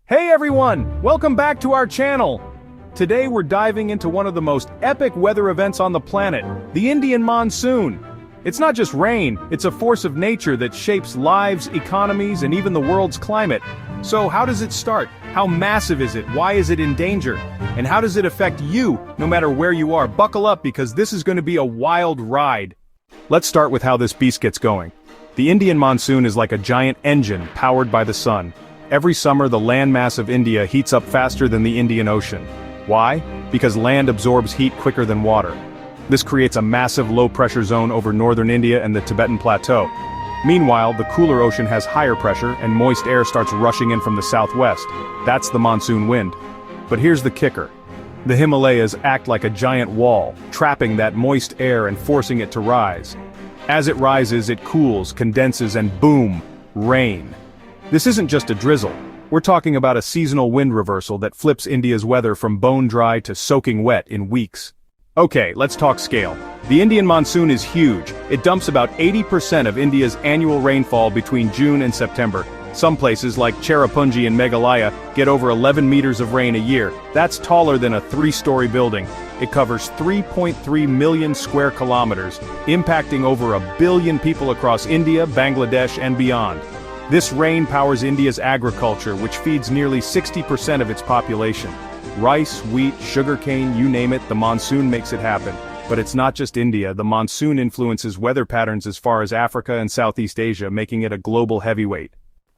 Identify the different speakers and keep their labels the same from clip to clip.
Speaker 1: Hey everyone, welcome back to our channel. Today we're diving into one of the most epic weather events on the planet, the Indian monsoon. It's not just rain, it's a force of nature that shapes lives, economies, and even the world's climate. So how does it start? How massive is it? Why is it in danger? And how does it affect you, no matter where you are? Buckle up because this is going to be a wild ride. Let's start with how this beast gets going. The Indian monsoon is like a giant engine powered by the sun. Every summer the landmass of India heats up faster than the Indian Ocean. Why? Because land absorbs heat quicker than water. This creates a massive low-pressure zone over northern India and the Tibetan Plateau. Meanwhile, the cooler ocean has higher pressure and moist air starts rushing in from the southwest. That's the monsoon wind. But here's the kicker. The Himalayas act like a giant wall, trapping that moist air and forcing it to rise. As it rises, it cools, condenses, and boom, rain. This isn't just a drizzle. We're talking about a seasonal wind reversal that flips India's weather from bone-dry to soaking wet in weeks. Okay, let's talk scale. The Indian monsoon is huge. It dumps about 80% of India's annual rainfall between June and September. Some places, like Cherrapunji in Meghalaya, get over 11 meters of rain a year. That's taller than a 3-story building. It covers 3.3 million square kilometers, impacting over 1 billion people across India, Bangladesh, and beyond. This rain powers India's agriculture, which feeds nearly 60% of its population. Rice, wheat, sugarcane, you name it, the monsoon makes it happen. But it's not just India. The monsoon influences weather patterns as far as Africa and Southeast Asia, making it a global heavyweight.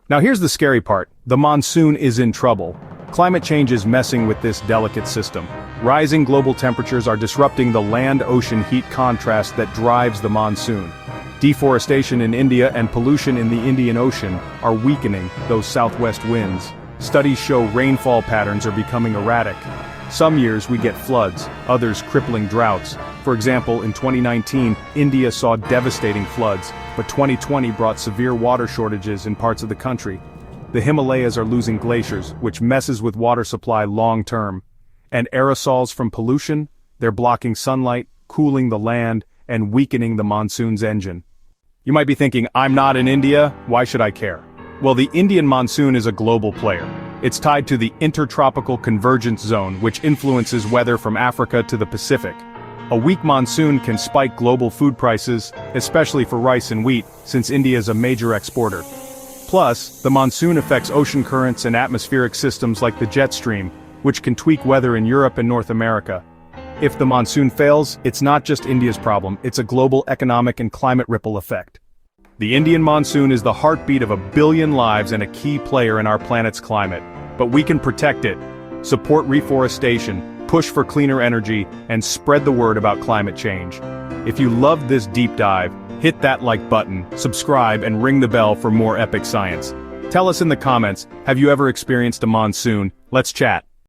Speaker 1: Now here's the scary part. The monsoon is in trouble. Climate change is messing with this delicate system. Rising global temperatures are disrupting the land-ocean heat contrast that drives the monsoon. Deforestation in India and pollution in the Indian Ocean are weakening those southwest winds. Studies show rainfall patterns are becoming erratic. Some years we get floods, others crippling droughts. For example, in 2019, India saw devastating floods, but 2020 brought severe water shortages in parts of the country. The Himalayas are losing glaciers, which messes with water supply long-term. And aerosols from pollution, they're blocking sunlight, cooling the land, and weakening the monsoon's engine. You might be thinking, I'm not in India, why should I care? Well, the Indian monsoon is a global player. It's tied to the Intertropical Convergence Zone, which influences weather from Africa to the Pacific. A weak monsoon can spike global food prices, especially for rice and wheat, since India is a major exporter. Plus, the monsoon affects ocean currents and atmospheric systems like the jet stream, which can tweak weather in Europe and North America. If the monsoon fails, it's not just India's problem, it's a global economic and climate ripple effect. The Indian monsoon is the heartbeat of 1 billion lives and a key player in our planet's climate. But we can protect it. Support reforestation, push for cleaner energy, and spread the word about climate change. If you loved this deep dive, hit that like button, subscribe, and ring the bell for more epic science. Tell us in the comments, have you ever experienced a monsoon? Let's chat.